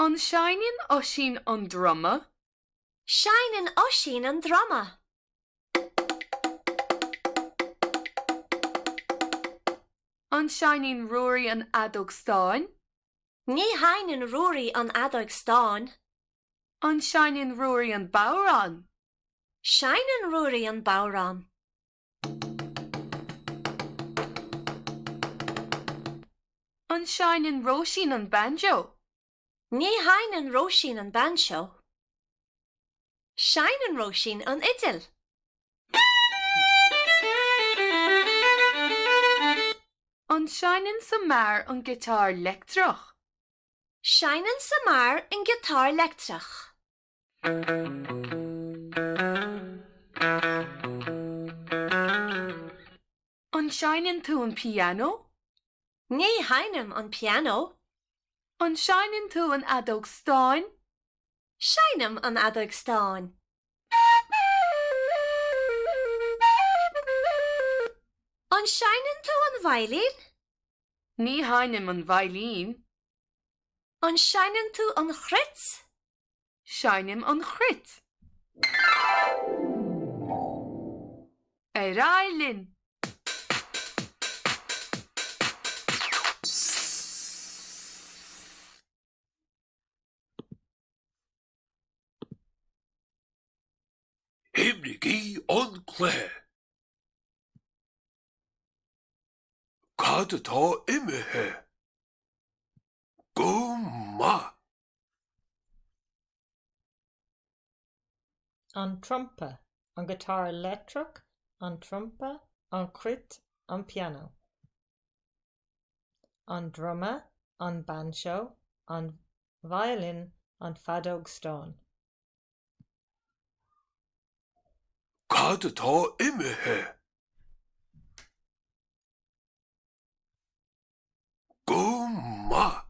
An Seinin Oisín an drama. Seinen Oisín an drama. An Seinin Rory an Adog Stáin. Ní hainen Rory an Adog Stáin. An Seinin Rory an Bowran. Seinen Rory an Bowran. An Seinin Roisin an banjo. Ní hainen Roisin an banjo. Seinen Roisin an idil. An Seinin Samar an guitar lectrach. Seinen Samar in guitar lectrach. An Seinin tú an piano. Ní hainem an piano. An Seinin tú an Adog Stáin. Seinem an Adog Stáin. An Seinen tú an violin. Ní hainem an violin. An Seinen tú an chrit. Seinem an chrit. Erailin. Himnigi an Clare. Cad atá imithe. Go ma. An trumpa, an guitar electric, an trumpa, an crit, an piano. An drummer, an banjo, an violin, an fadog stone. Cad atá imithe. Go ma.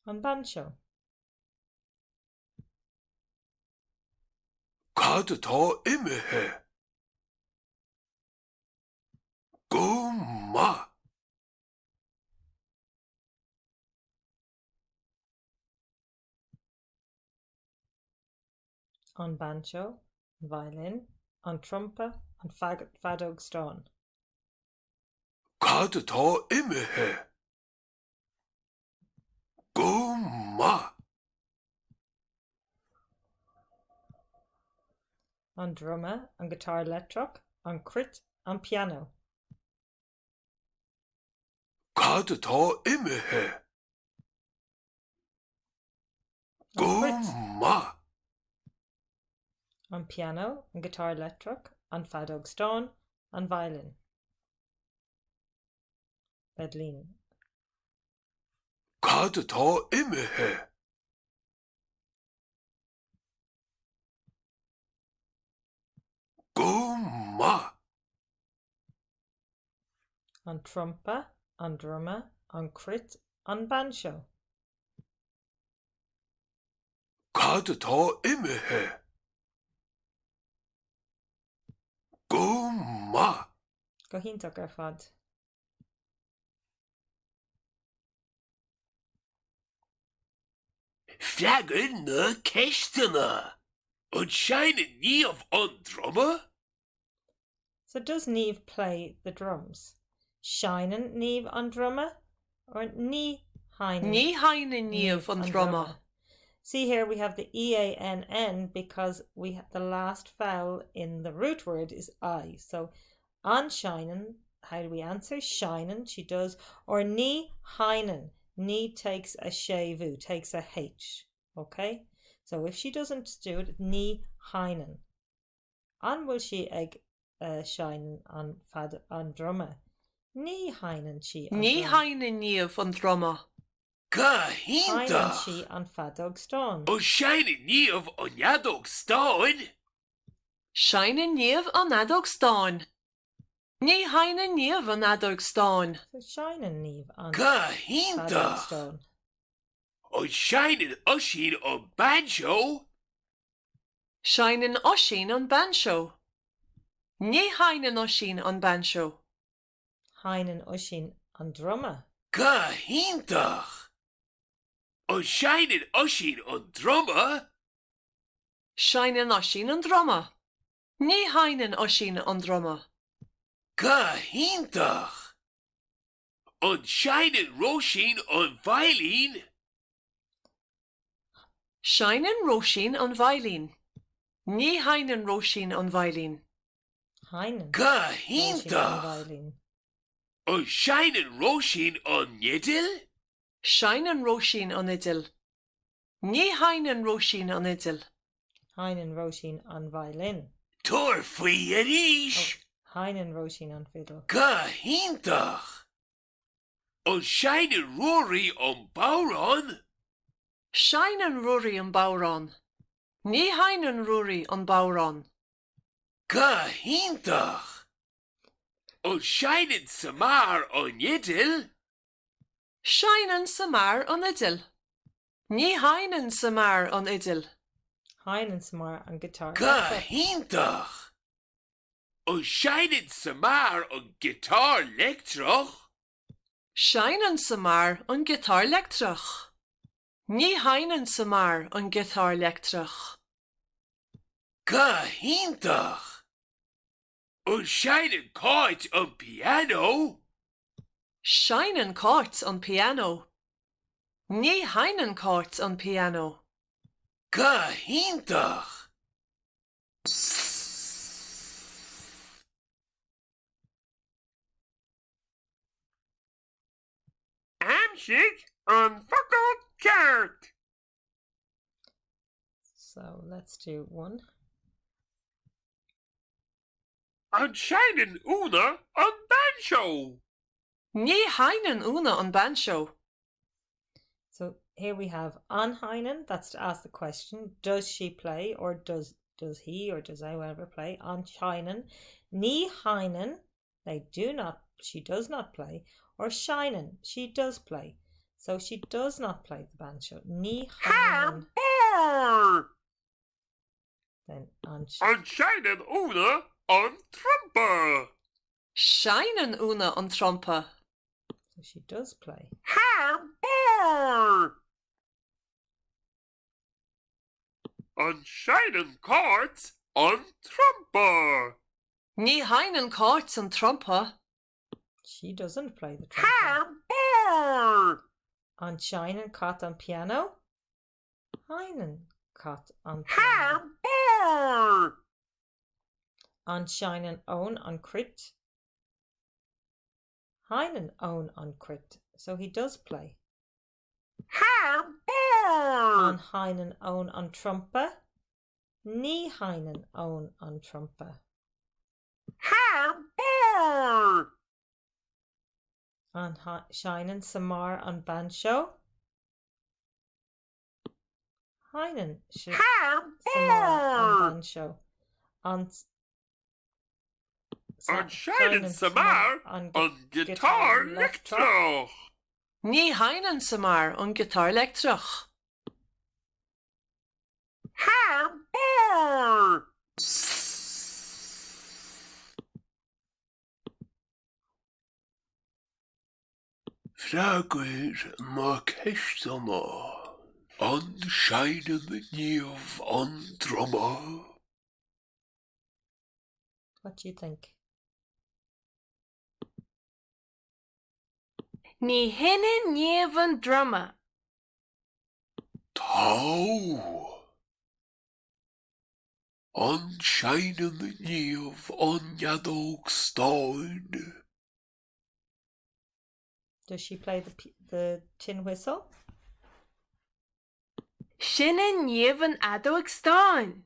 An banjo. Cad atá imithe. Go ma. An banjo, violin, an trumpa, an fadog stone. Cad atá imithe. Go ma. An drummer, an guitar electric, an crit, an piano. Cad atá imithe. An Go crit, ma. an piano, an guitar electric, an fadog stone, an violin. Bedlin. Cad atá imithe. Go ma. An trumpa, an drummer, an crit, an banjo. Cad atá imithe. Go ma. Go hintach ar fad. Fleagan na ceistena. An Seinin níomh an drummer. So does Niamh play the drums? Shinen Niamh on drummer or Ní Hainen? Ní hainen Niamh an drama. See here we have the EANN because we have the last vowel in the root word is I. So on Shinen, how do we answer? Shinen, she does. Or Ní Hainen. Ní takes a shevu, takes a H. Okay? So if she doesn't do it, Ní Hainen. An will she egg shine on fad on drummer. Ní hainen she on Ní drum. hainen Niamh an drama. Hainen Cahínta. she on fadog stone. An Seinin níomh an Adog Stáin. Seinen Niamh an Adog Stáin. Ní hainen Niamh an Adog Stáin. So shinen Niamh on Cahínta. fadog stone. An Seinin Oisín an banjo. Seinen Oisín an banjo. Ní hainen Oisín an banjo. Hainen ushin on drummer. Cahínta. An Shinan Ushin an drummer. Shinan Oshin an drummer. Ní hainan Oshin an drummer. Caitheamh. An Shinan Roshin an violin. Shinan Roshin an violin. Ní hainan Roshin an violin. Hainan. Caitheamh. Violin. An Shinan Roshin an needle. Shinan Roshin an idil. Ní hainan Roshin an idil. Hainan Roshin on violin. Tor fui erish. Hainan Roshin on fiddle. Caitheamh. An Shinan Rory an bowron. Shinan Rory an bowron. Ní hainan Rory an bowron. Caitheamh. An Shinan Samar an yidil. Shinan Samar an idil. Ní hainan Samar an idil. Hainan Samar on guitar. Caitheamh. An Shinan Samar an guitar lectrach. Shinan Samar an guitar lectrach. Ní hainan Samar an guitar lectrach. Caitheamh. An Shinan Caitheamh an piano. Shinan Caitheamh an piano. Ní hainan Caitheamh an piano. Caitheamh. Amshik an fuckle Ceacht. So let's do one. An Shinan Una an banjo. Ní hainan Una an banjo. So here we have on Hainan. That's to ask the question: does she play, or does he, or does whoever play? On Shinan. Ní Hainan. They do not. She does not play. Or Shinan. She does play. So she does not play the banjo. Ní Hainan. Then on An Shinan Una an trumpa. Shinan Una an trompa. so she does play. An Shinan Carts an trumpa. Ní hainan Caitheamh an trompa. She doesn't play the trumpet. On Shinan Cot on piano. Hainan Cot on piano. On Shinan Own on crit. Hainan Own on crit. So he does play. On Hainan Own on trumpa. Ní Hainan Own on trumpa. On Shinan Samar on banjo. Hainan Samar on banjo. On Shinan Samar an guitar lectrach. Ní hainan Samar an guitar lectrach. Fraguir má Caitheamh an Shinan Níomh an drummer. What do you think? Ní hine níomh an drummer. Tá. An Shinan Níomh an Neadóg Stáin. Does she play the tin whistle? Sinne níomh an adóg stáin.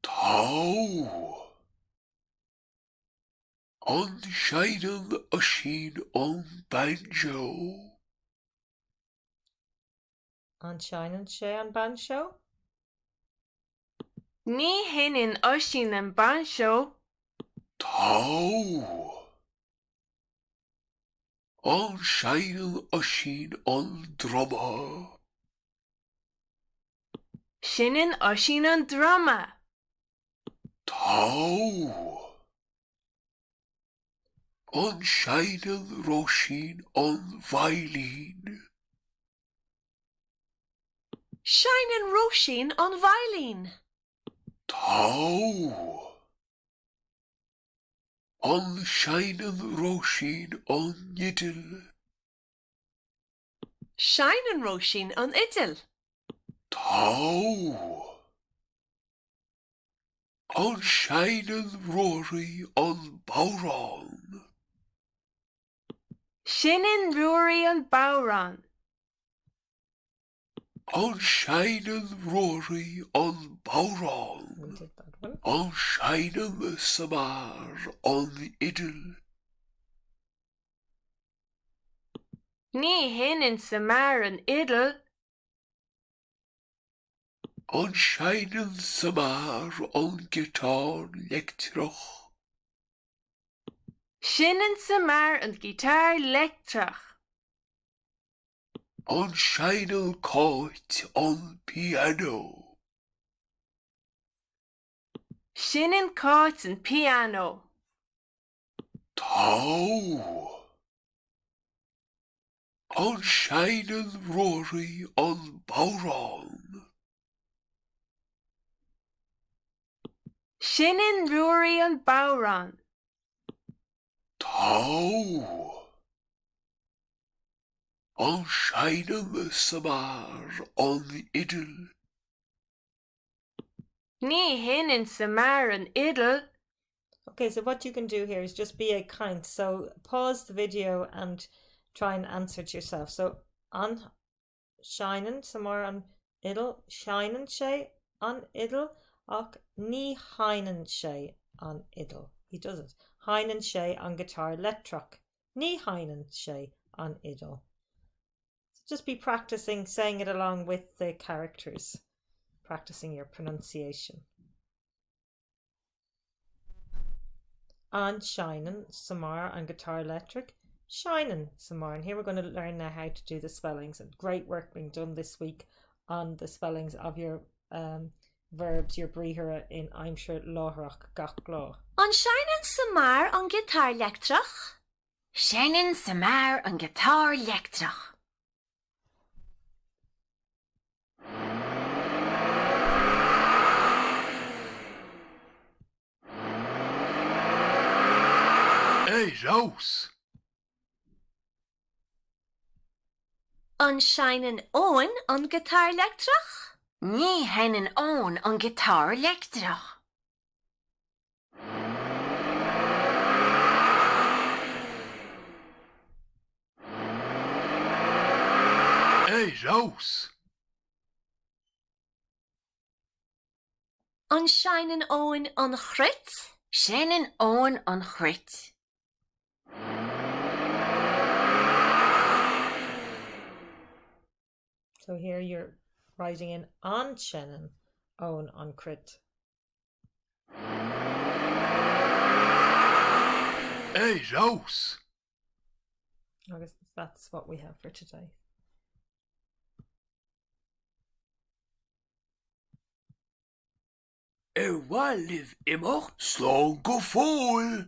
Tá. An Shinan Ushin an banjo. On Shinan sé on banjo? Ní hinin uisín an banjo. Tá. An Shinan Ushin an drummer. Sinnin uisín an drummer. Tá. An Shinan Roshin an violin. Shining Roisin on Violin. Tau. On shining Roisin on Yiddle. Shining Roisin on Idil. Tau. On shining Rory on Bowron. Shinin Rory on Bowron. On shining Rory on Bowron. We did that one. On shining Samar on Idle. Ní hinin Samar an Idil. On shining Samar on guitar lectroch. Shinin Samar an guitar lectrach. On shining Caitheamh on piano. Shinin Caitheamh an piano. Tau. On shining Rory on Bowron. Shinin Rory on Bowron. Tau. On shining Samar on Idle. Ní hinin Samar an Idil. Okay, so what you can do here is just be a kind. So pause the video and try and answer it yourself. So on shining, somewhere on idle, shining shay on idle, och ni heinen shay on idle. He does it. Heinen shay on guitar electroc. Ni heinen shay on idle. So just be practicing saying it along with the characters, practicing your pronunciation. On shining, Samar on guitar electric, shining, Samar. And here we're going to learn now how to do the spellings. And great work being done this week on the spellings of your verbs, your brihara in aimsire, láhrach, gach glá. On shining Samar on guitar lectrach. Shining Samar on guitar lectrach. Hey, Rose. On shining Owen on guitar lectrach. Ní henin on guitar lectrach. Hey, Rose. On shining Owen on chrit. Shining on chrit. So here you're writing in on Shannon, own on crit. Hey, Rose. I guess that's what we have for today. Live immer slán go fóil.